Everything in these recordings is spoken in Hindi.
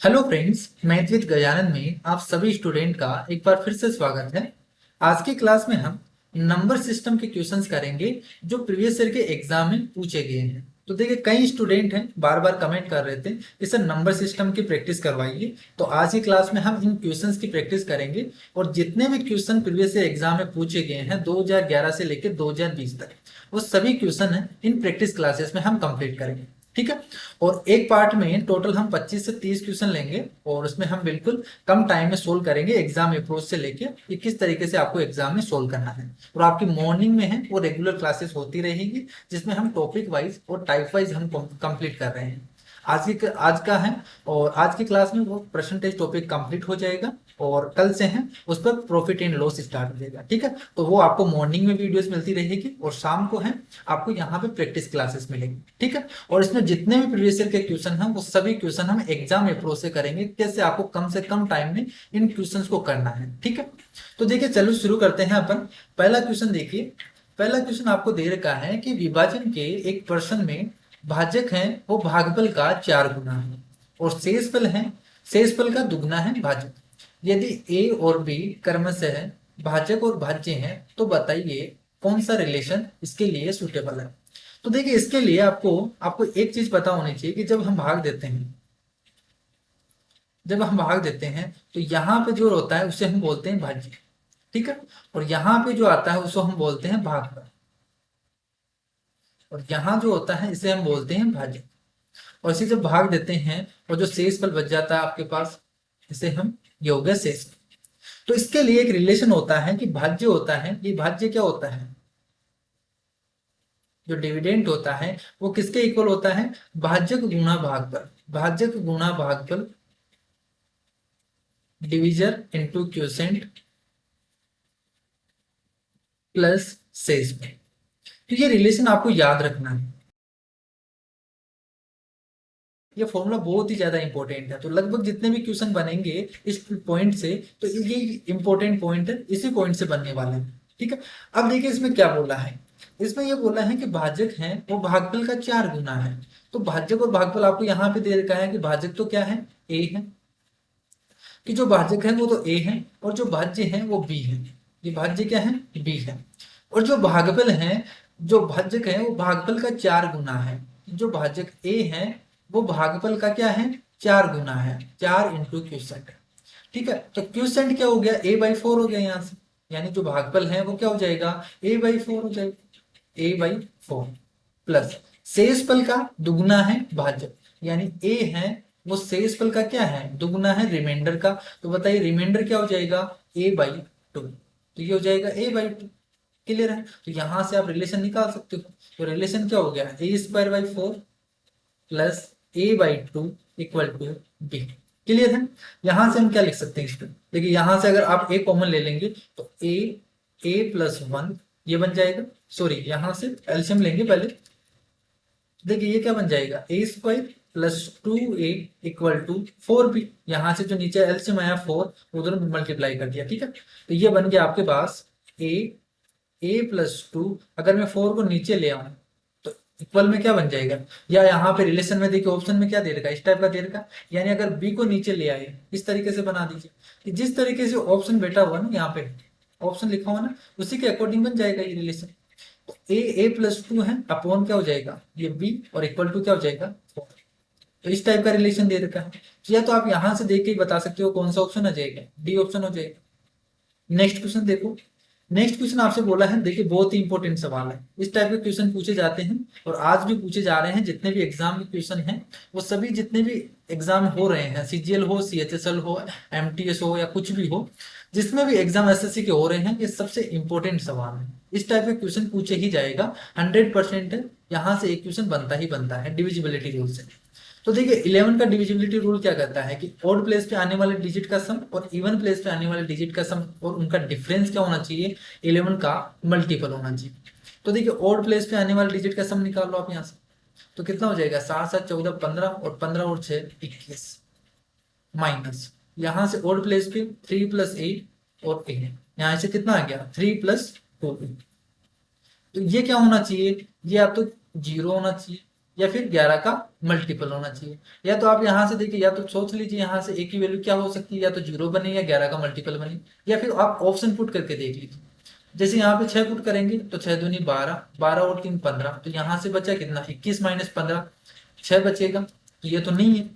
Hello friends, math with Gajanan में आप सभी स्टूडेंट का एक बार फिर से स्वागत है। आज की क्लास में हम नंबर सिस्टम के क्वेश्चंस करेंगे जो प्रीवियस ईयर के एग्जाम में पूछे गए हैं। तो देखिए, कई स्टूडेंट हैं बार बार कमेंट कर रहे थे कि सर नंबर सिस्टम की प्रैक्टिस करवाइए। तो आज की क्लास में हम इन क्वेश्चंस की प्रैक्टिस करेंगे और जितने भी क्वेश्चन प्रीवियस ईयर एग्जाम में पूछे गए हैं 2011 से लेकर 2020 तक, वो सभी क्वेश्चन है इन प्रैक्टिस क्लासेस में हम कंप्लीट करेंगे। ठीक है। और एक पार्ट में टोटल हम 25 से 30 क्वेश्चन लेंगे और उसमें हम बिल्कुल कम टाइम में सोल्व करेंगे एग्जाम अप्रोच से लेके कि किस तरीके से आपको एग्जाम में सोल्व करना है। और आपकी मॉर्निंग में है वो रेगुलर क्लासेस होती रहेगी जिसमें हम टॉपिक वाइज और टाइप वाइज हम कंप्लीट कर रहे हैं। आज का है और आज की क्लास में वो परसेंटेज टॉपिक कंप्लीट हो जाएगा और कल से है उस पर प्रॉफिट एंड लॉस स्टार्ट हो जाएगा। ठीक है। तो वो आपको मॉर्निंग में वीडियोस मिलती रहेगी और शाम को है आपको यहाँ पे प्रैक्टिस क्लासेस मिलेंगी। ठीक है। और इसमें जितने भी प्रीवियस ईयर के क्वेश्चन हैं वो सभी क्वेश्चन हम एग्जाम अप्रोच से करेंगे, कैसे आपको कम से कम टाइम में इन क्वेश्चंस को करना है। ठीक है। तो देखिए, चलो शुरू करते हैं अपन। पहला क्वेश्चन देखिए। पहला क्वेश्चन आपको दे रखा है कि विभाजन के एक प्रश्न में भाजक है वो भागफल का 4 गुना है और शेषफल है शेषफल का दुगना है भाजक। यदि ए और बी क्रमशः भाजक और भाज्य हैं तो बताइए कौन सा रिलेशन इसके लिए सुटेबल है। तो देखिए, इसके लिए आपको आपको एक चीज पता होनी चाहिए कि जब हम भाग देते हैं तो यहाँ पे जो होता है उसे हम बोलते हैं भाज्य। ठीक है। और यहाँ पे जो आता है उसको हम बोलते हैं भागफल और यहाँ जो होता है इसे हम बोलते हैं भाज्य। और इसे जब भाग देते हैं और जो शेष फल बच जाता है आपके पास, इसे हम ये हो गया शेष। तो इसके लिए एक रिलेशन होता है कि भाज्य होता है, ये भाज्य क्या होता है, जो डिविडेंड होता है वो किसके इक्वल होता है, भाजक गुणा भागफल। भाजक गुणा भागफल डिविजर इंटू क्वोशिएंट प्लस शेष में। तो ये रिलेशन आपको याद रखना है। ये फॉर्मूला बहुत ही ज्यादा इंपॉर्टेंट है, तो लगभग जितने भी क्वेश्चन बनेंगे इस पॉइंट से, तो ये इंपॉर्टेंट पॉइंट है, इसी पॉइंट से बनने वाले हैं। ठीक है। अब देखिए इसमें क्या बोला है। इसमें ये बोला है कि भाजक है वो भागफल का 4 गुना है। तो भाजक और भागफल आपको यहाँ पे दे रखा है कि भाजक तो क्या है, ए है, कि जो भाजक है वो तो ए है और जो भाज्य है वो बी है। ये भाज्य क्या है, बी है। और जो भागफल है, जो भाजक है वो भागफल का 4 गुना है। जो भाजक ए है वो भागफल का क्या है, 4 गुना है, 4 इंटू क्यूसेंट। ठीक है। तो क्यूसेंट क्या हो गया, a/4 हो गया यहाँ से। यानी जो भागफल है वो क्या हो जाएगा, a/4 हो जाएगा, a/4 प्लस शेषफल का दुगना है भाजक। यानी ए है वो शेषफल का क्या है, दुगना है रिमाइंडर का। तो बताइए रिमाइंडर क्या हो जाएगा, a/2। तो ये हो जाएगा a/2। क्लियर है। तो यहां से आप रिलेशन निकाल सकते हो। तो रिलेशन क्या हो गया, a²/4 plus a/2 equal to b। Clear है। यहां से हम क्या लिख सकते हैं इसको, देखिए यहां से अगर आप a कॉमन ले लेंगे तो a+1 ये बन जाएगा। सॉरी, यहां से एलसीएम लेंगे पहले। देखिए ये क्या बन जाएगा, a² plus 2a equal to 4b। यहां से जो नीचे एलसीएम आया 4, उधर मल्टीप्लाई कर दिया। ठीक है। तो ये बन गया आपके पास a+2। अगर मैं 4 को नीचे ले आऊं तो इक्वल में क्या बन जाएगा, या यहाँ पे रिलेशन में देखिए ऑप्शन में क्या दे रखा है, इस टाइप का दे रखा है। यानी अगर b को नीचे ले आए इस तरीके से बना दीजिए कि जिस तरीके से ऑप्शन बैठा हुआ ना, यहाँ पे ऑप्शन लिखा हुआ ना, उसी के अकॉर्डिंग बन जाएगा ये रिलेशन। तो a+2 है अपॉन क्या हो जाएगा ये b और इक्वल टू क्या हो जाएगा 4। तो इस टाइप का रिलेशन दे रखा है। तो या तो आप यहां से देख के ही बता सकते हो कौन सा ऑप्शन आ जाएगा, डी ऑप्शन हो जाएगा। नेक्स्ट क्वेश्चन देखो। नेक्स्ट क्वेश्चन आपसे बोला है, देखिए बहुत ही इंपॉर्टेंट सवाल है, इस टाइप के क्वेश्चन पूछे जाते हैं और आज भी पूछे जा रहे हैं। जितने भी एग्जाम के क्वेश्चन हैं वो सभी जितने भी एग्जाम हो रहे हैं, सीजीएल हो, सीएचएसएल हो, एमटीएस हो या कुछ भी हो, जिसमें भी एग्जाम एसएससी के हो रहे हैं, ये सबसे इंपॉर्टेंट सवाल है। इस टाइप के क्वेश्चन पूछे ही जाएगा, 100% है। यहाँ से एक क्वेश्चन बनता ही बनता है डिविजिबिलिटी रूल से। तो देखिए 11 का डिविजिबिलिटी रूल क्या कहता है कि ऑड प्लेस पे आने वाले डिजिट का सम और इवन प्लेस पे आने वाले डिजिट का सम और उनका डिफरेंस क्या होना चाहिए, 11 का मल्टीपल होना चाहिए। तो देखिए ऑड प्लेस पे आने वाले डिजिट का सम निकाल लो आप यहाँ से, तो कितना हो जाएगा, 7 7 14 15 और 15 और 6 21 माइनस यहाँ से ऑड प्लेस पे 3 + 8 और 8, यहाँ से कितना आ गया 3 + 4। तो ये क्या होना चाहिए, ये आप तो जीरो होना चाहिए। या फिर 11 का मल्टीपल होना चाहिए। या तो आप यहाँ से देखिए, या तो सोच लीजिए यहाँ से ए की वैल्यू क्या हो सकती है, या तो 0 बने या 11 का मल्टीपल बने, या फिर आप ऑप्शन पुट करके देख लीजिए। जैसे यहाँ पे 6 पुट करेंगे तो 6 दूनी 12, 12 और 3 15, तो यहाँ से बचा कितना, 21 माइनस 15, 6 बचेगा, तो ये तो नहीं है।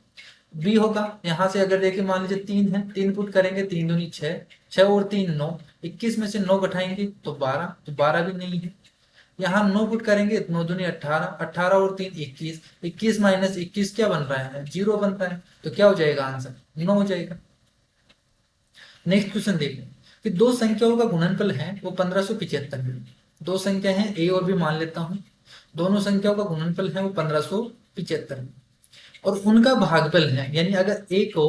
बी होगा, यहाँ से अगर देखिए मान लीजिए 3 है, 3 पुट करेंगे, 3 दूनी 6, 6 और 3 9, 21 में से 9 घटाएंगे तो 12, तो 12 भी नहीं है। यहाँ 9 पुट करेंगे, 9 दूनी 18, 18 और 3 21, 21 माइनस 21 क्या बन रहा है, 0 बन रहा है, तो क्या हो जाएगा आंसर, 9 हो जाएगा। नेक्स्ट क्वेश्चन देखें कि दो संख्याओं का गुणनफल है वो 1575 है। दो संख्या है ए और बी मान लेता हूं, दोनों संख्याओं का गुणनफल है वो 1575 है, और उनका भागफल है, यानी अगर ए को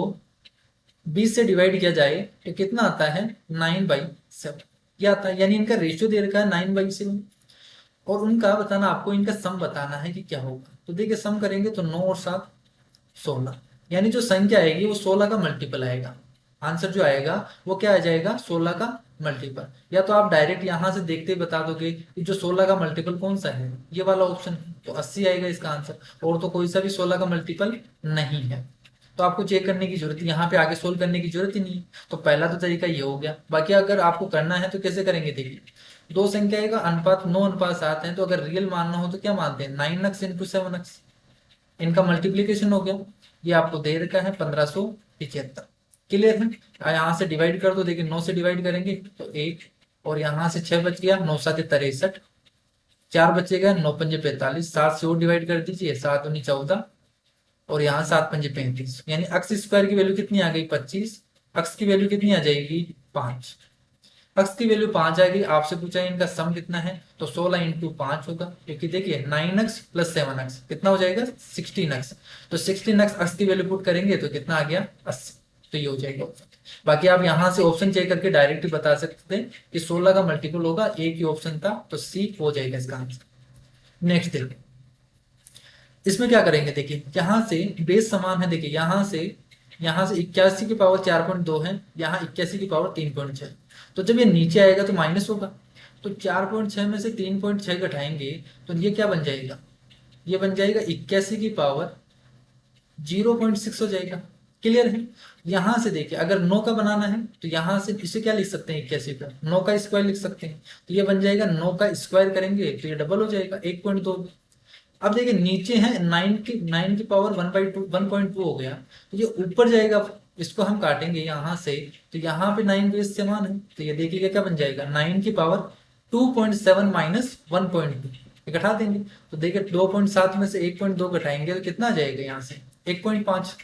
20 से डिवाइड किया जाए तो कितना आता है, 9/7 क्या आता है, यानी इनका रेशियो दे रखा है 9/7, और उनका बताना, आपको इनका सम बताना है कि क्या होगा। तो देखिए सम करेंगे तो 9 और 7 16, यानी जो संख्या आएगी वो 16 का मल्टीपल आएगा। आंसर जो आएगा वो क्या आ जाएगा, 16 का मल्टीपल। या तो आप डायरेक्ट यहां से देखते ही बता दोगे कि जो 16 का मल्टीपल कौन सा है, ये वाला ऑप्शन है, तो 80 आएगा इसका आंसर, और तो कोई सा भी 16 का मल्टीपल नहीं है। तो आपको चेक करने की जरूरत, यहाँ पे आगे सोल्व करने की जरूरत ही नहीं है। तो पहला तो तरीका ये हो गया। बाकी अगर आपको करना है तो कैसे करेंगे, देखिए दो संख्या का अनुपात 9:7 है, तो अगर रियल मानना हो तो क्या मानते हैं, 9x इंटू 7x, इनका मल्टीप्लीकेशन हो गया। ये आपको दे रखा है 1575। क्लियर है। यहाँ से डिवाइड कर दो, देखिए 9 से डिवाइड करेंगे तो 1, और यहाँ से 6 बच गया, 9 7 63, 4 बचेगा, 9 5 45, 7 से और डिवाइड कर दीजिए, 7 19 14, और यहाँ 7 5 35, यानी अक्स स्क्वायर की वैल्यू कितनी आ गई, 25, अक्स की वैल्यू कितनी आ जाएगी, 5। अक्स की वैल्यू 5 आ गई। आपसे पूछा है इनका सम कितना है, तो 16 इंटू 5 होगा, क्योंकि देखिए 9x प्लस 7x कितना हो जाएगा, 16x। तो 16x अक्स की वैल्यू पुट करेंगे तो कितना आ गया, 80। तो ये हो जाएगा ऑप्शन। बाकी आप यहाँ से ऑप्शन चेक करके डायरेक्ट बता सकते हैं कि 16 का मल्टीपल होगा, ए की ऑप्शन था, तो सी हो जाएगा इसका आंसर। नेक्स्ट देखिए, इसमें क्या करेंगे, देखिए यहाँ से बेस समान है, देखिए यहाँ से 81 की पावर 4.2 है, यहाँ 81 की पावर 3.6, तो जब ये नीचे आएगा तो माइनस होगा। तो 4.6 में से 3.6 घटाएंगे तो ये क्या बन जाएगा, ये बन जाएगा 81 की पावर 0.6 हो जाएगा। क्लियर है। यहां से देखिए अगर 9 का बनाना है तो यहां से इसे क्या लिख सकते हैं, 81 का 9 का स्क्वायर लिख सकते हैं, तो ये बन जाएगा 9 का स्क्वायर करेंगे तो ये डबल हो जाएगा 1.2। अब देखिए नीचे है 9 की पावर 1/2 हो गया, तो ये ऊपर जाएगा, इसको हम काटेंगे यहाँ से, तो यहाँ पे 9 बेस समान है, तो ये देखिएगा क्या बन जाएगा, 9 की पावर 2.7 माइनस 1.2 घटा देंगे, तो देखिए 2.7 में से 1.2 घटाएंगे तो कितना आ जाएगा, यहाँ से 1.5।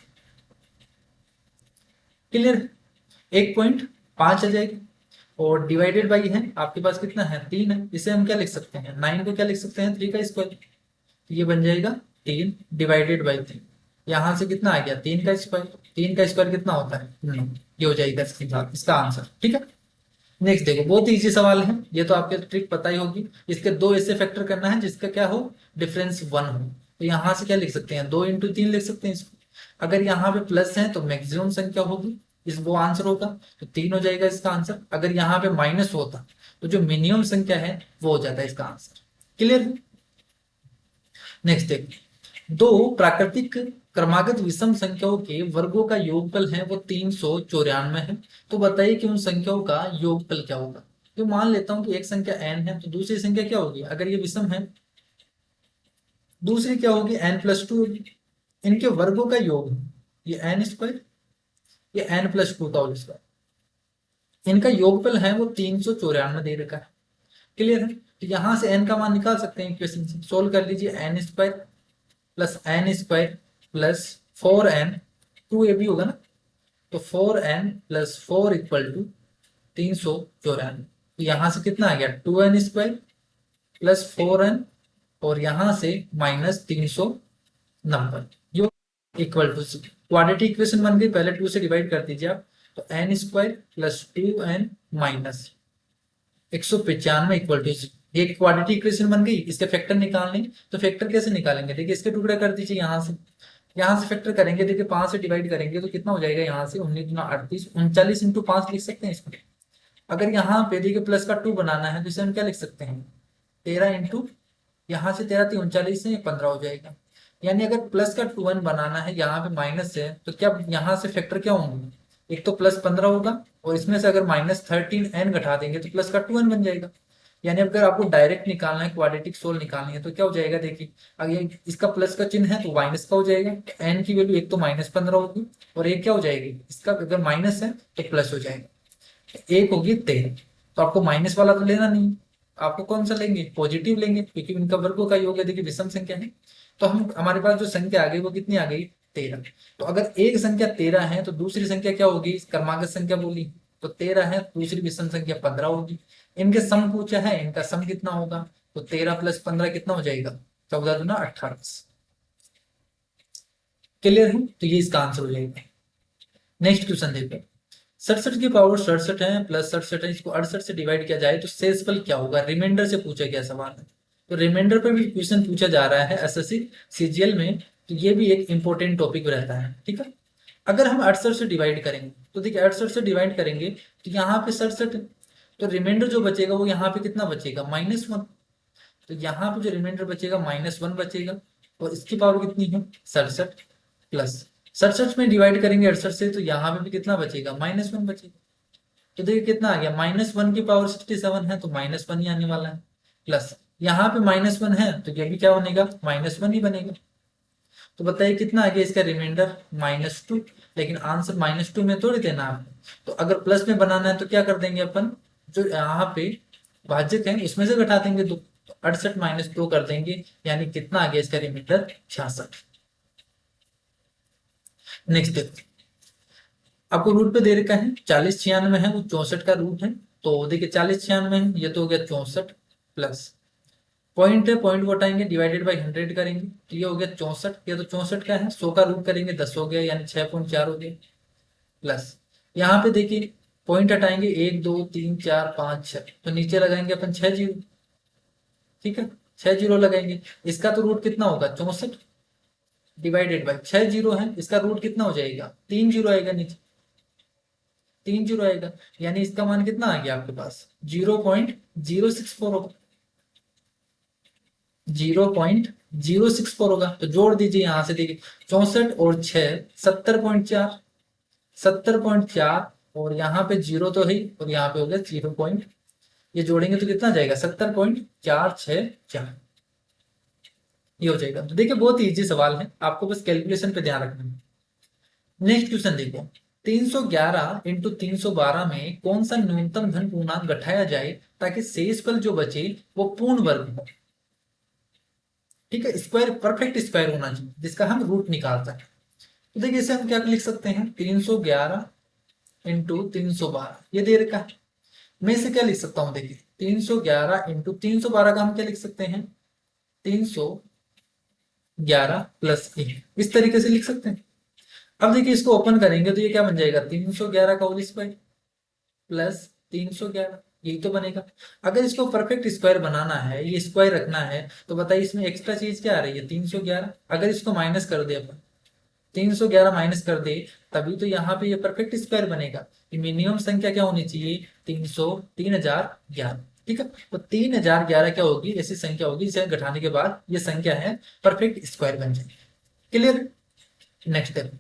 क्लियर। 1.5 आ जाएगा, और डिवाइडेड बाई है आपके पास कितना है, 3 है, इसे हम क्या लिख सकते हैं, 9 को क्या लिख सकते हैं, 3 का स्क्वायर, ये बन जाएगा 3 डिवाइडेड बाई 3। यहां से कितना आ गया, 3 का स्क्वायर, 3 का स्क्वायर कितना होता है, 9। ये हो जाएगा इसका आंसर। ठीक है। नेक्स्ट देखो, बहुत इजी सवाल है, ये तो आपके ट्रिक पता ही होगी। इसके दो ऐसे फैक्टर करना है जिसका क्या हो, डिफरेंस 1 हो, तो यहां से क्या लिख सकते हैं, 2 × 3 लिख सकते हैं इसको। अगर यहाँ पे प्लस है तो मैक्सिमम संख्या होगी, इस वो आंसर होगा, तो 3 हो जाएगा इसका आंसर। अगर यहाँ पे माइनस होता तो जो मिनिमम संख्या है वो हो जाता है इसका आंसर। क्लियर है। नेक्स्ट देखिए, दो प्राकृतिक क्रमागत विषम संख्याओं के वर्गों का योगफल है वो 394 है, तो बताइए कि उन संख्याओं का योगफल क्या होगा। तो मान लेता हूं कि एक संख्या n है, तो दूसरी संख्या क्या होगी, अगर ये विषम है, दूसरी क्या होगी, n+2 होगी। इनके वर्गों का योग है ये n², ये n+2 का होल स्क्वायर, इनका योगफल है वो 394 दे रखा है। क्लियर है। तो यहां से n का मान निकाल सकते हैं, इक्वेशन से सोल्व कर लीजिए, n² plus n² plus 4n, 2ab होगा ना, तो 4n+4 = 394। तो यहां से कितना आ गया, 2n² प्लस 4n, और यहां से माइनस 390, यो इक्वल टू क्वाड्रेटिक इक्वेशन बन गई। पहले 2 से डिवाइड कर दीजिए आप, तो n² plus 2n minus 195 equal to, एक क्वाड्रेटिक इक्वेशन बन गई। इसके फैक्टर निकालने, तो फैक्टर कैसे निकालेंगे, देखिए इसके टुकड़ा कर दीजिए, यहाँ से फैक्टर करेंगे, देखिए 5 से डिवाइड करेंगे तो कितना हो जाएगा, यहाँ से 19 × 38, 39 × 5 लिख सकते हैं इसको। अगर यहाँ पे देखिए प्लस का 2 बनाना है तो इसे हम क्या लिख सकते हैं, 13 इंटू, यहाँ से 13 3 39 से 15 हो जाएगा। यानी अगर प्लस का 2n बनाना है, यहाँ पे माइनस है, तो क्या यहाँ से फैक्टर क्या होंगे, एक तो प्लस 15 होगा, और इसमें से अगर -13n घटा देंगे तो प्लस का 2n बन जाएगा। यानी अगर आपको डायरेक्ट निकालना है, क्वाड्रेटिक सोल निकालनी है, तो क्या हो जाएगा, देखिए अगर इसका प्लस का चिन्ह है तो माइनस का हो जाएगा, एन की वैल्यू एक तो -15 होगी, और एक क्या हो जाएगी, इसका अगर माइनस है तो प्लस हो जाएगा, एक होगी 13। तो आपको माइनस वाला तो लेना नहीं, आपको कौन सा लेंगे, पॉजिटिव लेंगे, क्योंकि इनका वर्गों का योग है, देखिए विषम संख्या है। तो हम हमारे पास जो संख्या आ गई वो कितनी आ गई, 13। तो अगर एक संख्या 13 है तो दूसरी संख्या क्या होगी, क्रमागत संख्या बोली, तो 13 है, दूसरी विषम संख्या 15 होगी। इनके सम पूछा है, इनका सम कितना होगा, तो 13 + 15 कितना हो जाएगा, 14 दूना 18। क्लियर है, तो ये इसका आंसर हो जाएगा। नेक्स्ट क्वेश्चन देखो, 67 की पावर 67 है, +67 है, इसको 68 से डिवाइड किया जाए तो शेषफल क्या होगा, रिमाइंडर से पूछा गया सवाल है। तो रिमाइंडर पर भी क्वेश्चन पूछा जा रहा है एसएससी सीजीएल में, तो ये भी एक इंपॉर्टेंट टॉपिक रहता है, ठीक है। अगर हम 68 से डिवाइड करेंगे, तो देखिए 68 से डिवाइड करेंगे तो यहाँ पे 67 है, तो रिमाइंडर जो बचेगा वो यहाँ पे कितना बचेगा, -1। तो यहाँ पे जो रिमाइंडर बचेगा -1 बचेगा, और इसकी पावर कितनी है, 67, प्लस 67 में डिवाइड करेंगे 68 से, तो यहाँ पे भी कितना बचेगा, -1 बचेगा। तो देखिए कितना आ गया, -1 की पावर 67 है, तो -1 ही आने वाला है, प्लस यहाँ पे -1 है, तो ये भी क्या बनेगा, -1 ही बनेगा। तो बताइए कितना आ गया इसका रिमाइंडर, -2। लेकिन आंसर -2 में थोड़ी देना आपको, तो अगर प्लस में बनाना है तो क्या कर देंगे अपन, जो यहाँ पे भाज्यक है उसमें से घटा देंगे 2, तो 68 - 2 कर देंगे, यानी कितना आ गया इसका रिमाइंडर, 66। नेक्स्ट देखो, आपको रूट पे दे रखा है 40 96 है, वो 64 का रूट है। तो देखिए 40 96 है, ये तो हो गया 64, प्लस पॉइंट है, पॉइंट को हटाएंगे, डिवाइडेड बाई 100 करेंगे, तो ये हो गया 64, ये तो 64 का है, 100 का रूट करेंगे 10 हो गया, यानी 6.4 हो गया, प्लस यहाँ पे देखिए पॉइंट हटाएंगे 1 2 3 4 5 6, तो नीचे लगाएंगे अपन 6 जीरो, ठीक है, 6 जीरो लगाएंगे। इसका तो रूट कितना होगा, 64, डिवाइडेड बाई 6 जीरो है, इसका रूट कितना हो जाएगा, 3 जीरो आएगा नीचे, 3 जीरो आएगा, यानी इसका मान कितना आ गया आपके पास, 0.064 होगा, 0.064 होगा। तो जोड़ दीजिए यहां से, देखिए 64 और 6 70.4, 70.4, और यहाँ पे जीरो तो है, और यहाँ पे हो गया 0. ये जोड़ेंगे तो कितना जाएगा, 70.464, ये हो जाएगा। तो देखिए बहुत इजी सवाल है, आपको बस कैलकुलेशन पे ध्यान रखना है। नेक्स्ट क्वेश्चन देखो, 311 इंटू 312 में कौन सा न्यूनतम धन पूर्णांक घटाया जाए ताकि शेषफल जो बचे वो पूर्ण वर्ग हो, ठीक है, स्क्वायर, परफेक्ट स्क्वायर होना चाहिए जिसका हम रूट निकाल सकें। तो देखिए इसे हम क्या लिख सकते हैं, 311 इंटू 312, ये दे रखा है, मैं इसे क्या लिख सकता हूं, देखिए 311 इंटू 312 का हम क्या लिख सकते हैं, 311 प्लस 1, इस तरीके से लिख सकते हैं। अब देखिए इसको ओपन करेंगे तो ये क्या बन जाएगा, 311 का होल स्क्वायर प्लस 311, यही तो बनेगा। अगर इसको परफेक्ट स्क्वायर बनाना है, ये स्क्वायर रखना है, तो बताइए इसमें एक्स्ट्रा चीज क्या आ रही है, 311। अगर इसको माइनस कर दे अपन, 311 माइनस कर दे, तभी तो यहाँ पे ये परफेक्ट स्क्वायर बनेगा। मिनिमम संख्या क्या होनी चाहिए, 3011, ठीक है। तो 3011 क्या होगी, ऐसी संख्या होगी जिसे घटाने के बाद ये संख्या है परफेक्ट स्क्वायर बन जाएगी। Clear. Next step,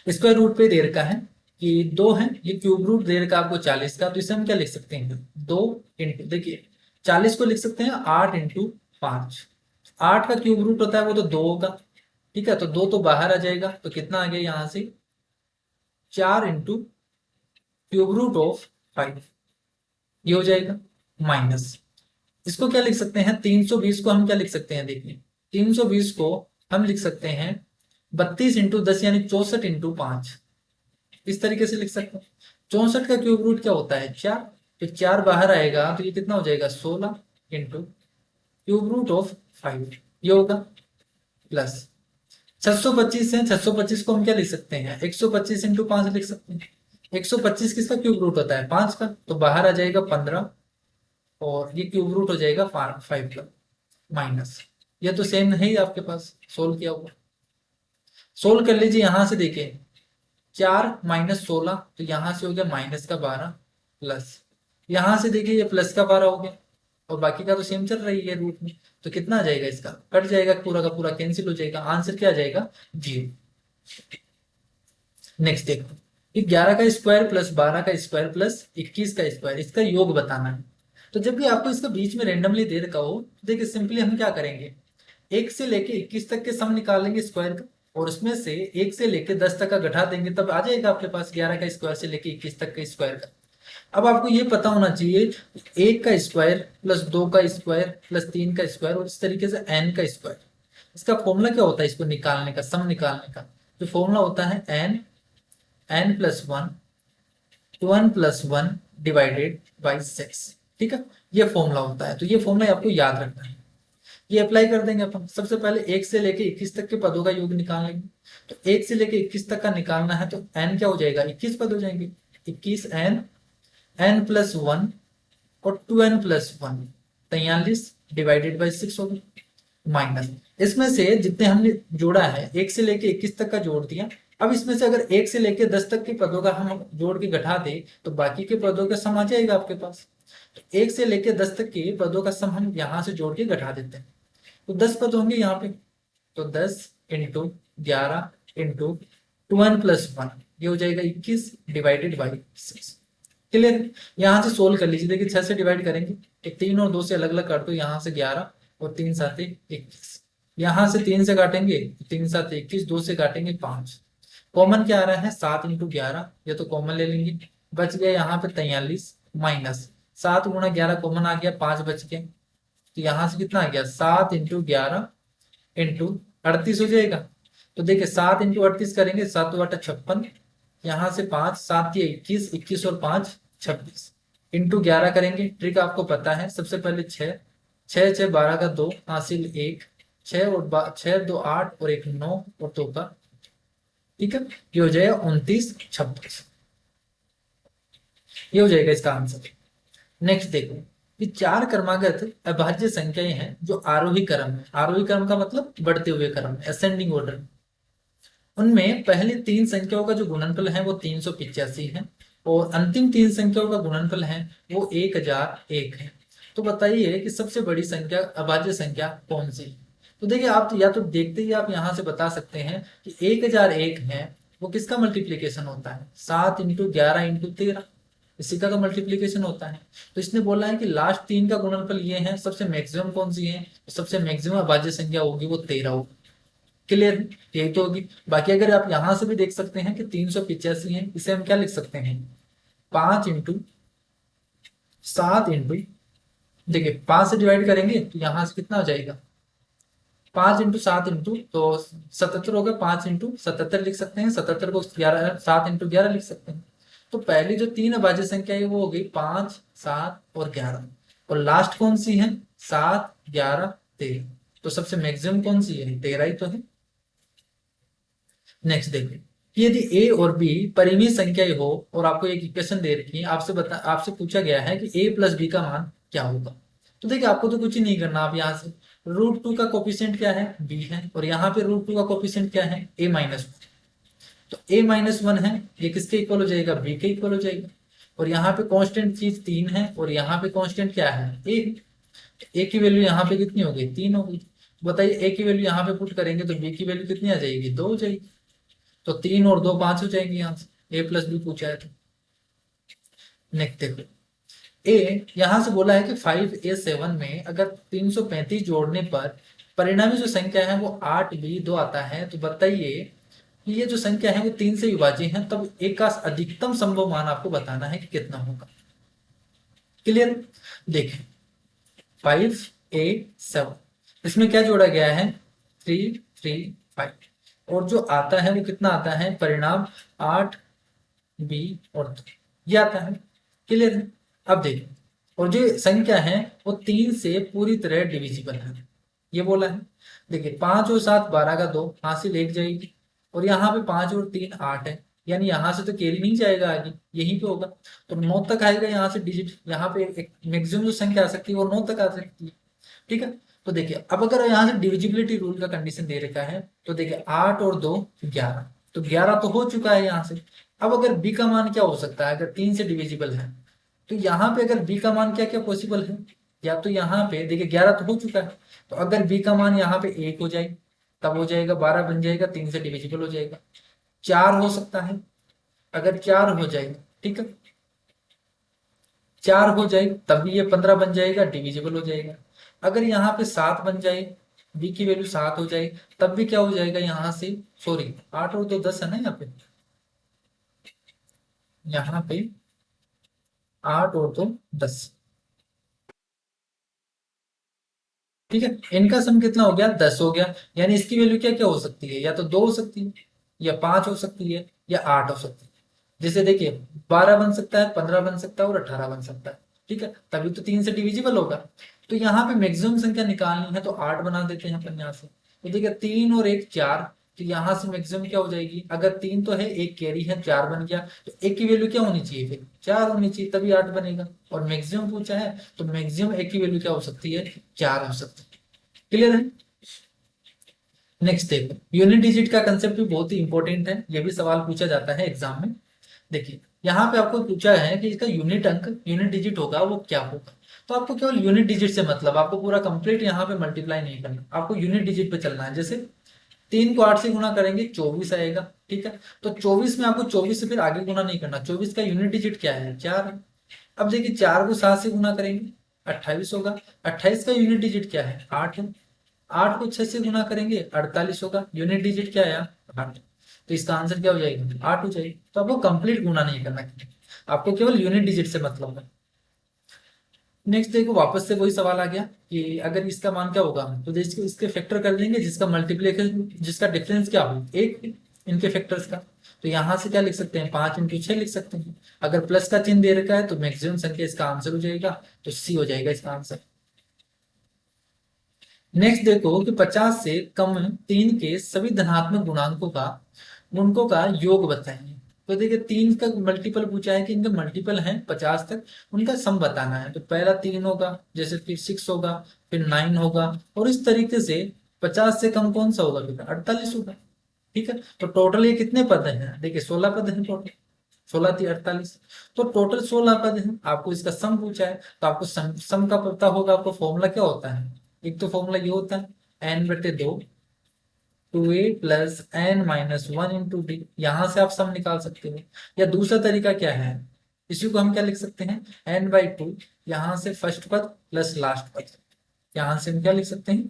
square root पे दे रखा है कि 2 है, ये क्यूब रूट दे रखा आपको 40 का, तो इसे हम क्या लिख सकते हैं, 2 इंटू, देखिए 40 को लिख सकते हैं 8 इंटू 5, 8 का क्यूब रूट होता है वो तो 2 होगा, ठीक है, तो 2 तो बाहर आ जाएगा, तो कितना आ गया यहां से, 4 इंटू क्यूब रूट ऑफ 5, ये हो जाएगा, माइनस इसको क्या लिख सकते हैं, 320 को हम क्या लिख सकते हैं, देखिए 320 को हम लिख सकते हैं 32 इंटू 10, यानी 64 इंटू 5, इस तरीके से लिख सकते हैं। 64 का क्यूब रूट क्या होता है, 4, तो 4 बाहर आएगा, तो ये कितना हो जाएगा, 16 इंटू क्यूब रूट ऑफ 5, ये होगा, प्लस 625 है, 625 को हम क्या लिख सकते हैं, 125 इंटू 5 लिख सकते हैं। 125 किसका क्यूब रूट होता है, 5 का, तो बाहर आ जाएगा 15, और ये क्यूब रूट हो जाएगा 5 का, माइनस, ये तो सेम है ही आपके पास, सोल्व किया हुआ, सोल्व कर लीजिए। यहां से देखिए 4 - 16, तो यहां से हो गया -12, प्लस यहां से देखिए ये +12 हो गया, और बाकी का तो सेम चल रही है रूट में, तो कितना आ जाएगा, इसका कट जाएगा, पूरा का पूरा कैंसिल हो जाएगा, आंसर क्या आ जाएगा, 0। नेक्स्ट देखो, ये 11 का स्क्वायर प्लस 12 का स्क्वायर प्लस 21 का स्क्वायर, इसका योग बताना है। तो जब भी आपको इसका बीच में रेंडमली दे रखा हो, तो देखिए सिंपली हम क्या करेंगे, 1 से लेके 21 तक के सम निकालेंगे स्क्वायर का, और उसमें से 1 से लेके 10 तक का घटा देंगे, तब आ जाएगा आपके पास 11 का स्क्वायर से लेके 21 तक का स्क्वायर का। अब आपको ये पता होना चाहिए, 1 का स्क्वायर प्लस 2 का स्क्वायर प्लस 3 का स्क्वायर और इस तरीके से n का स्क्वायर, इसका फॉर्मूला क्या होता है इसको निकालने का, सम निकालने का, जो फॉर्मूला होता है n plus 1 plus 1 divided by 6। ठीक है, ये फॉर्मूला होता है, तो ये फॉर्मूला आपको याद रखना है। ये अप्लाई कर देंगे अपन। सबसे पहले 1 से लेके 21 तक के पदों का योग निकाल लेंगे। तो 1 से लेके 21 तक का निकालना है, तो n क्या हो जाएगा, 21 पद हो जाएंगे। 21n n प्लस 1 और 2n प्लस 1 43 डिवाइडेड बाई 6 होगा, माइनस इसमें से जितने हमने जोड़ा है 1 से लेके 21 तक का जोड़ दिया। अब इसमें से अगर 1 से लेके 10 तक के पदों का हम जोड़ के घटा दे, तो बाकी के पदों का सम आ जाएगा आपके पास। तो 1 से लेके 10 तक के पदों का सम हम यहाँ से जोड़ के घटा देते हैं, तो 10 पद होंगे यहाँ पे। तो 10 इंटू 11 इंटू 2n प्लस 1, ये हो जाएगा 21 डिवाइडेड बाई 6। क्लियर, यहाँ से सोल्व कर लीजिए। देखिए 6 से डिवाइड करेंगे, एक 3 और 2 से अलग अलग काट दो, यहाँ से 11 और 3 साथ 21, यहाँ से 3 से काटेंगे 3 साथ 21, 2 से काटेंगे 5, कॉमन क्या आ रहा है 7 इंटू 11, ये तो कॉमन ले लेंगे, बच गया यहाँ पे 43 माइनस 7 गुणा 11 कॉमन आ गया, 5 बच गया, तो यहाँ से कितना आ गया 7 इंटू 11 इंटू 38 हो जाएगा। तो देखिए 7 इंटू 38 करेंगे, 7 बटा 56, यहाँ से 5 7 के 21, 21 और 5 26 इंटू 11 करेंगे। ट्रिक आपको पता है, सबसे पहले 6 6 6 12 का 2 हासिल 1, 6 और 6 2 8 और 1 9 और 2 का, ठीक है, ये हो जाएगा 29 26, ये हो जाएगा इसका आंसर। नेक्स्ट देखो, ये 4 क्रमागत अभाज्य संख्याएं हैं जो आरोही क्रम है, आरोही क्रम का मतलब बढ़ते हुए क्रम, असेंडिंग ऑर्डर। उनमें पहले 3 संख्याओं का जो गुणनफल है वो 385 है, और अंतिम 3 संख्याओं का गुणनफल है वो 1001 है। तो बताइए कि सबसे बड़ी संख्या अभाज्य संख्या कौन सी है। तो देखिए आप तो या तो देखते ही आप यहाँ से बता सकते हैं कि 1001 है वो किसका मल्टीप्लीकेशन होता है, 7 इंटू 11 इंटू 13, इसी का तो मल्टीप्लीकेशन होता है। तो इसने बोला है कि लास्ट 3 का गुणनफल ये है, सबसे मैक्सिमम कौन सी है, तो सबसे मैक्सिमम अभाज्य संख्या होगी वो 13 होगी। क्लियर, यही तो होगी। बाकी अगर आप यहां से भी देख सकते हैं कि 385 है, इसे हम क्या लिख सकते हैं 5 इंटू 7 इंटू, देखिए 5 से डिवाइड करेंगे तो यहां से कितना हो जाएगा 5 इंटू 7 इंटू तो 77 होगा, 5 इंटू 77 लिख सकते हैं, 77 को 11 7 इंटू 11 लिख सकते हैं। तो पहली जो 3 अभाज्य संख्या है वो हो गई 5 7 और 11, और लास्ट कौन सी है 7 11 13, तो सबसे मैक्सिमम कौन सी है 13 ही तो है। नेक्स्ट देखिए, यदि ए और बी परिमेय संख्याएं हो और आपको एक इक्वेशन दे रखी है, आपसे पूछा गया है कि ए प्लस बी का मान क्या होगा। तो देखिए आपको तो कुछ ही नहीं करना, आप यहाँ से √2 का कोफिशिएंट क्या है बी है, और यहाँ पे √2 का कोफिशिएंट क्या है a माइनस 1, तो a माइनस 1 है, ये किसके इक्वल हो जाएगा b के इक्वल हो जाएगा। और यहाँ पे कांस्टेंट चीज 3 है, और यहाँ पे कांस्टेंट क्या है a की वैल्यू यहाँ पे कितनी हो गई 3 हो गई। बताइए a की वैल्यू यहाँ पे पुट करेंगे तो b की वैल्यू कितनी आ जाएगी 2 हो जाएगी, तो 3 और 2 5 हो जाएंगे यहाँ से, a प्लस बी पूछा है तो। नेक्स्ट देखो, ए यहां से बोला है कि 5a7 में अगर 335 जोड़ने पर परिणामी जो संख्या है वो 8b2 आता है, तो बताइए कि ये जो संख्या है वो 3 से विभाज्य है, तब एक का अधिकतम संभव मान आपको बताना है कि कितना होगा। क्लियर, देखें 5a7 इसमें क्या जोड़ा गया है 3 3 5, और जो आता है वो कितना आता है परिणाम 8b और 2, ये आता है। क्लियर है, अब देखिए, और जो संख्या है वो 3 से पूरी तरह डिविजिबल है, ये बोला है। देखिए 5 और 7 12 का 2 हासिल 1 जाएगी, और यहाँ पे 5 और 3 8 है, यानी यहाँ से तो कैरी नहीं जाएगा आगे, यहीं पे होगा, तो 9 तक आएगा यहाँ से डिजिट, यहाँ पे एक मैक्सिमम जो संख्या आ सकती है वो 9 तक आ सकती है। ठीक है, तो देखिए अब अगर यहाँ से डिविजिबिलिटी रूल का कंडीशन दे रखा है, तो देखिए 8 और 2 11, तो 11 तो हो चुका है यहाँ से। अब अगर बी का मान क्या हो सकता है, अगर 3 से डिविजिबल है, तो यहाँ पे अगर बी का मान क्या क्या पॉसिबल है, या तो यहाँ पे देखिए 11 तो हो चुका है, तो अगर b का मान यहाँ पे 1 हो जाए तब हो जाएगा 12 बन जाएगा, 3 से डिविजिबल हो जाएगा। 4 हो सकता है, अगर 4 हो जाएगा, ठीक है, 4 हो जाए तब भी ये 15 बन जाएगा, डिविजिबल हो जाएगा। अगर यहाँ पे 7 बन जाए, b की वैल्यू 7 हो जाए तब भी क्या हो जाएगा यहाँ से, सॉरी 8 और 2 10 है ना, यहाँ पे 8 और 2 10, ठीक है। इनका सम कितना हो गया, 10 हो गया। यानी इसकी वैल्यू क्या क्या हो सकती है, या तो 2 हो सकती है, या 5 हो सकती है, या 8 हो सकती है। जैसे देखिए 12 बन सकता है, 15 बन सकता है और 18 बन सकता है, ठीक है, तभी तो 3 से डिविजिबल होगा। तो यहाँ पे मैक्सिमम संख्या निकालनी है तो 8 बना देते हैं अपन यहाँ से। तो देखिए 3 और 1 4, तो यहाँ से मैक्सिमम क्या हो जाएगी, अगर 3 तो है, एक कैरी है, 4 बन गया, तो एक की वैल्यू क्या होनी चाहिए, फिर 4 होनी चाहिए, तभी 8 बनेगा। और मैक्सिमम पूछा है तो मैक्सिमम एक की वैल्यू क्या हो सकती है, 4 हो सकती है। क्लियर है। नेक्स्ट देखो, यूनिट डिजिट का कंसेप्ट भी बहुत ही इंपॉर्टेंट है, ये भी सवाल पूछा जाता है एग्जाम में। देखिए यहाँ पे आपको पूछा है कि इसका यूनिट अंक, यूनिट डिजिट होगा वो क्या होगा। तो आपको केवल यूनिट डिजिट से मतलब, आपको पूरा कंप्लीट यहाँ पे मल्टीप्लाई नहीं करना, आपको यूनिट डिजिट पे चलना है। जैसे 3 को 8 से गुना करेंगे 24 आएगा, ठीक है। तो 24 में आपको 24 से फिर आगे गुना नहीं करना, 24 का यूनिट डिजिट क्या है, 4 है। अब देखिए 4 को 7 से गुना करेंगे 28 होगा, 28 का यूनिट डिजिट क्या है, 8 है। 8 को 6 से गुना करेंगे 48 होगा, यूनिट डिजिट क्या है, 8। तो इसका आंसर क्या हो जाएगा, 8 हो जाएगा। तो आपको कंप्लीट गुना नहीं करना है, आपको केवल यूनिट डिजिट से मतलब है। नेक्स्ट देखो, वापस से वही सवाल आ गया कि अगर इसका मान क्या होगा, तो इसके इसके फैक्टर कर देंगे, जिसका मल्टीप्लीकेशन, जिसका डिफरेंस क्या हो, एक इनके फैक्टर्स का। तो यहां से क्या लिख सकते हैं, 5 × 6 लिख सकते हैं। अगर प्लस का चिन्ह दे रखा है तो मैक्सिमम संख्या इसका आंसर हो जाएगा, तो सी हो जाएगा इसका आंसर। नेक्स्ट देखो कि 50 से कम 3 के सभी धनात्मक गुणकों का योग बताएंगे। तो देखिए 3 का मल्टीपल पूछा है कि इनका मल्टीपल है 50 तक, उनका सम बताना है। तो पहला 3 होगा, जैसे फिर 6 होगा, फिर 9 होगा, और इस तरीके से 50 से कम कौन सा होगा, फिर 48 होगा, ठीक है। तो टोटल ये कितने पद हैं, देखिए 16 पद हैं टोटल, 16 × 48, तो टोटल 16 पद हैं। आपको इसका सम पूछा है तो आपको सम का पता होगा, आपको फॉर्मूला क्या होता है, एक तो फॉर्मूला ये होता है n/2 2a + n-1 × d, यहां से आप सम निकाल सकते हो। या दूसरा तरीका क्या है, इसी को हम क्या लिख सकते हैं, n/2, यहां से फर्स्ट पद प्लस लास्ट पद, यहां से हम क्या लिख सकते हैं,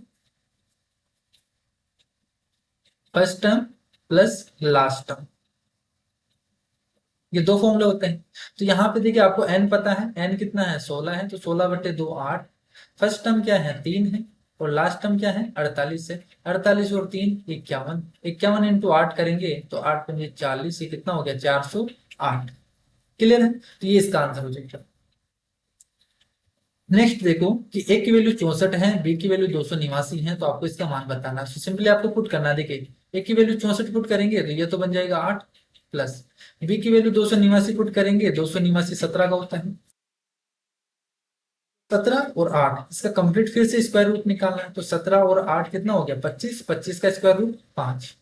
first term plus last term, ये दो फॉर्मूले होते हैं। तो यहाँ पे देखिए आपको n पता है, n कितना है, 16 है, तो 16/2 8, फर्स्ट टर्म क्या है, 3 है, और लास्ट टर्म क्या है, 48 है। 48 और 3 51, 51 × 8 करेंगे तो 8 × 5 40, ये कितना हो गया, 408। क्लियर है, तो ये इसका आंसर हो जाएगा। नेक्स्ट देखो कि a की वैल्यू 64 है, b की वैल्यू 289 है, तो आपको इसका मान बताना है। तो सिंपली आपको पुट करना है, देखिए a की वैल्यू 64 पुट करेंगे तो ये तो बन जाएगा 8, प्लस b की वैल्यू 289 पुट करेंगे, 289 17 का होता है, 17 और 8, इसका कंप्लीट फिर से स्क्वायर रूट निकालना है। तो 17 और 8 कितना हो गया, 25, 25 का स्क्वायर रूट 5,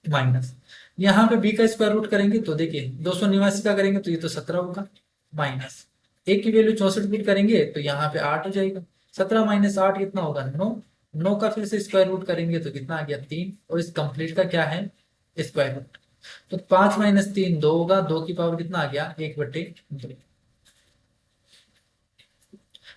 माइनस यहाँ पे b का स्क्वायर रूट करेंगे तो देखिए 289 का करेंगे तो ये तो 17 होगा, माइनस a की वैल्यू 64 पुट करेंगे तो यहाँ पे 8 हो जाएगा। 17 - 8 कितना होगा, 9, 9 का फिर से स्क्वायर रूट करेंगे तो कितना आ गया, 3, और इस कंप्लीट का क्या है, स्क्वायर रूट। तो 5 - 3 2 होगा, 2 की पावर कितना आ गया, 1/2।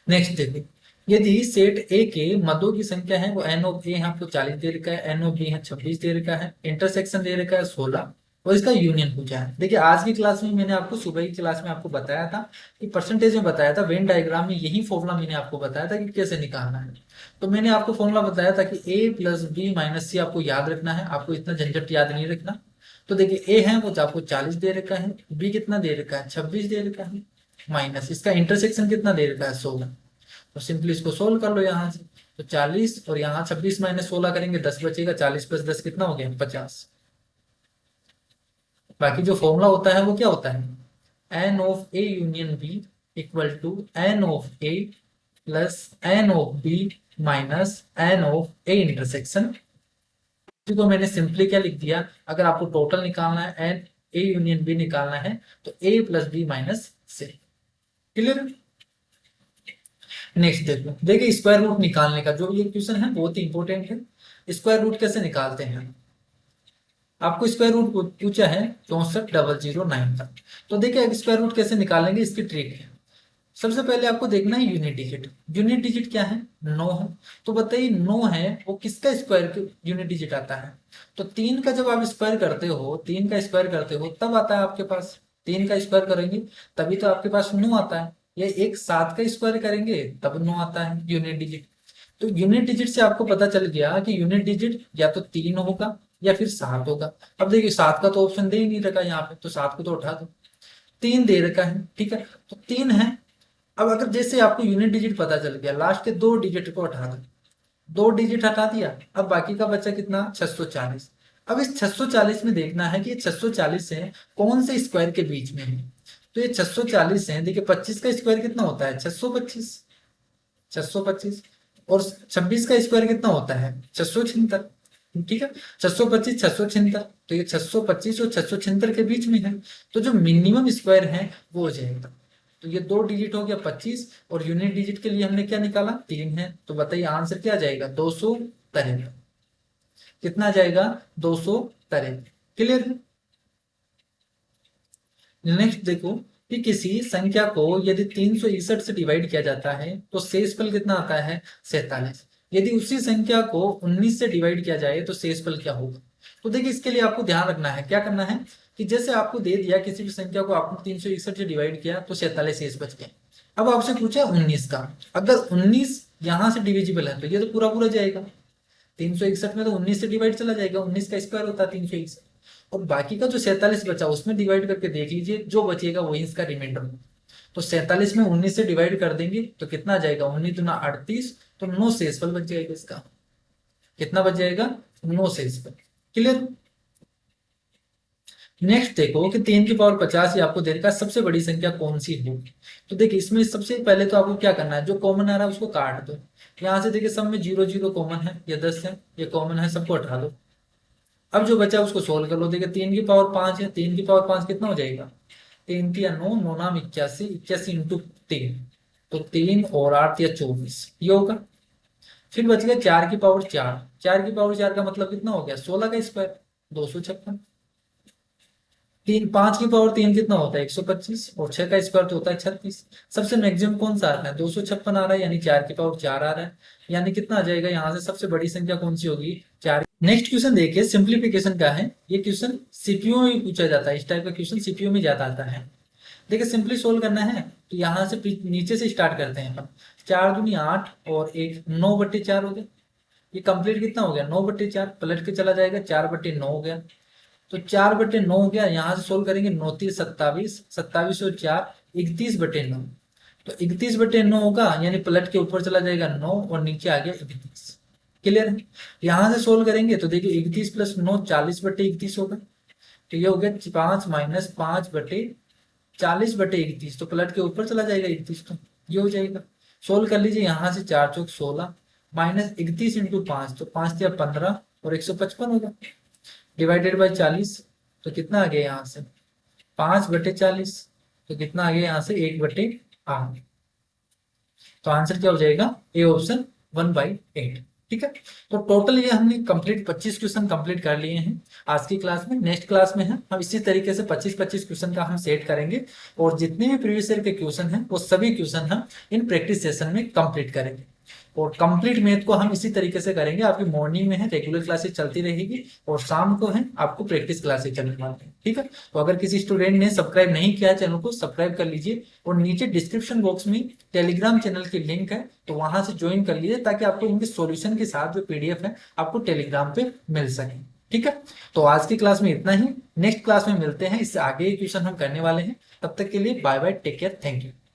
नेक्स्ट देखिए, यदि सेट ए के मदों की संख्या है वो एन ऑफ ए आपको 40 दे रखा है, एन ऑफ बी है 26 दे रखा है, इंटरसेक्शन दे रखा है 16, और इसका यूनियन पूछा है। देखिए आज की क्लास में मैंने आपको, सुबह की क्लास में आपको बताया था कि परसेंटेज में बताया था, वेन डायग्राम में यही फॉर्मूला मैंने आपको बताया था कि कैसे निकालना है। तो मैंने आपको फॉर्मूला बताया था कि a + b - c आपको याद रखना है, आपको इतना झंझट याद नहीं रखना। तो देखिए a है वो आपको 40 दे रखा है, b कितना दे रखा है, 26 दे रखा है, माइनस इसका इंटरसेक्शन कितना दे रखा है, 16। तो सिंपली इसको सोल्व कर लो यहाँ से। तो 40 और यहाँ 26 - 16 करेंगे, 10 बचेगा, 40 + 10 कितना हो गया, 50। बाकी जो फॉर्मूला होता है वो क्या होता है, n of A union B equal to n of A plus n of B minus n of A intersection. को मैंने सिंपली क्या लिख दिया, अगर आपको टोटल निकालना है, एन ए यूनियन बी निकालना है, तो a + b - c। Clear. Next देखो, देखिए स्क्वायर रूट निकालने का जो ये क्वेश्चन है बहुत ही इंपॉर्टेंट है। स्क्वायर रूट कैसे निकालते हैं, आपको स्क्वायर रूट पूछा है 64,009 का। तो देखिए स्क्वायर रूट कैसे निकालेंगे, इसकी ट्रिक है। सबसे पहले आपको देखना है यूनिट डिजिट। यूनिट डिजिट क्या है, 9 है। तो बताइए 9 है वो किसका स्क्वायर यूनिट डिजिट आता है। तो 3 का जब आप स्क्वायर करते हो, 3 का स्क्वायर करते हो तब आता है आपके पास, 3 का स्क्वायर करेंगे तभी तो आपके पास 9 आता है। या एक 7 का स्क्वायर करेंगे तब 9 आता है यूनिट डिजिट। तो यूनिट डिजिट से आपको पता चल गया कि यूनिट डिजिट या तो 3 होगा या फिर 7 होगा। अब देखिए 7 का तो ऑप्शन दे ही नहीं रखा यहाँ पे, तो 7 को तो उठा दो। 3 दे रखा है, ठीक है, तो 3 है। अब अगर जैसे आपको यूनिट डिजिट पता चल गया, लास्ट के 2 डिजिट को हटा दो, 2 डिजिट हटा दिया, अब बाकी का बचा कितना, 640। अब इस 640 में देखना है कि ये 640 है कौन से स्क्वायर के बीच में है। तो ये 640 है, देखिए 25 का स्क्वायर कितना होता है, 625, 625। और 26 का स्क्वायर कितना होता है, 676। ठीक है, 625 676, तो ये 625 और 676 के बीच में है। तो जो मिनिमम स्क्वायर है वो हो जाएगा। तो ये 2 डिजिट हो गया 25, और यूनिट डिजिट के लिए हमने क्या निकाला, 3 है। तो बताइए आंसर क्या जाएगा, 263। कितना जाएगा, 263। क्लियर है। नेक्स्ट देखो कि किसी संख्या को यदि 361 से डिवाइड किया जाता है तो शेषफल कितना आता है, 47। यदि उसी संख्या को 19 से डिवाइड किया जाए तो शेषफल क्या होगा। तो देखिए इसके लिए आपको ध्यान रखना है, क्या करना है कि जैसे आपको दे दिया किसी भी संख्या को आपने 361 से डिवाइड किया तो 47 शेष बच गए। अब आपसे पूछा 19 का, अगर 19 यहां से डिविजिबल है तो ये तो पूरा पूरा जाएगा। 361 में तो 19 से डिवाइड चला जाएगा, 19 का स्क्वायर होता है 361। और बाकी का जो 47 बचा उसमें डिवाइड करके देख लीजिए, जो बचेगा वही इसका रिमाइंडर होगा। तो 47 में 19 से डिवाइड कर देंगे तो कितना आ जाएगा, 19 दूना 38, तो 9 शेषफल बच जाएगा इसका। कितना बच जाएगा, 9 शेषफल। क्लियर। नेक्स्ट देखो कि 3 की पावर 50 ही आपको दे रखा है, सबसे बड़ी संख्या कौन सी होगी। तो देखिए इसमें सबसे पहले तो आपको क्या करना है, जो कॉमन आ रहा है उसको काट दो। यहाँ से देखिए सब में 0 0 कॉमन है, या 10 है, ये कॉमन है, सबको हटा दो। अब जो बचा उसको सोल्व कर लो। देखिए 3 की पावर 5 है, 3 की पावर 5 कितना हो जाएगा, 3 3 या 9, 9 नाम 81, 81 इंटू 3, तो 3 और 8 या 24 ये होगा। फिर बच गया 4 की पावर 4, 4 की पावर 4 का मतलब कितना हो गया, 16 का स्क्वायर, 256। 5 की पावर 3 कितना होता है, 125, और 6 का स्क्वायर तो होता है 36। सबसे मैक्सिमम कौन सा आता है, 256 आ रहा है, यानी 4 की पावर 4 आ रहा है। यानी कितना आ जाएगा यहाँ से, सबसे बड़ी संख्या कौन सी होगी, 4। नेक्स्ट क्वेश्चन देखिए, सिंप्लीफिकेशन का है। ये क्वेश्चन सीपीयू में पूछा जाता है, इस टाइप का क्वेश्चन सीपीयू में ज्यादा आता है। देखिए सिंपली सोल्व करना है तो यहाँ से नीचे से स्टार्ट करते हैं अपन। 4 दूनी 8 और 1 9/4 हो गया। ये कंप्लीट कितना हो गया, 9/4, पलट के चला जाएगा, 4/9 हो गया। तो 4/9 हो गया, यहाँ से सोल्व करेंगे, 9 3 27, 27 और 4 31/9। तो 31/9 होगा, यानी पलट के ऊपर चला जाएगा 9 और नीचे आ गया 31। क्लियर है। यहाँ से सोल्व करेंगे तो देखिए 31 + 9 40/31 होगा। तो ये हो गया 5 - 5/40/31, तो पलट के ऊपर चला जाएगा 31, तो ये हो जाएगा। सोल्व कर लीजिए, यहाँ से 4 चौक 16 -31 × 5, तो 5 या 15 और 155 होगा, डिवाइडेड बाय 40। तो कितना आ गया यहाँ से, 5/40, तो कितना आ गया यहाँ से, 1/8। तो आंसर क्या हो जाएगा, ए ऑप्शन 1/8। ठीक है। तो टोटल ये हमने कंप्लीट 25 क्वेश्चन कंप्लीट कर लिए हैं आज की क्लास में। नेक्स्ट क्लास में हम इसी तरीके से 25-25 क्वेश्चन का हम सेट करेंगे, और जितने भी प्रीवियस ईयर के क्वेश्चन हैं वो सभी क्वेश्चन हम इन प्रैक्टिस सेशन में कंप्लीट करेंगे। और कंप्लीट मैथ को हम इसी तरीके से करेंगे, आपकी मॉर्निंग में है रेगुलर क्लासेस चलती रहेगी, और शाम को है आपको प्रैक्टिस क्लासेस चलने वाली है। ठीक है। तो अगर किसी स्टूडेंट ने सब्सक्राइब नहीं किया है चैनल को, सब्सक्राइब कर लीजिए, और नीचे डिस्क्रिप्शन बॉक्स में टेलीग्राम चैनल की लिंक है, तो वहां से ज्वाइन कर लीजिए, ताकि आपको इनके सॉल्यूशन के साथ जो पीडीएफ है आपको टेलीग्राम पे मिल सके। ठीक है। तो आज की क्लास में इतना ही, नेक्स्ट क्लास में मिलते हैं, इससे आगे क्वेश्चन हम करने वाले हैं। तब तक के लिए bye bye, take care, thank you.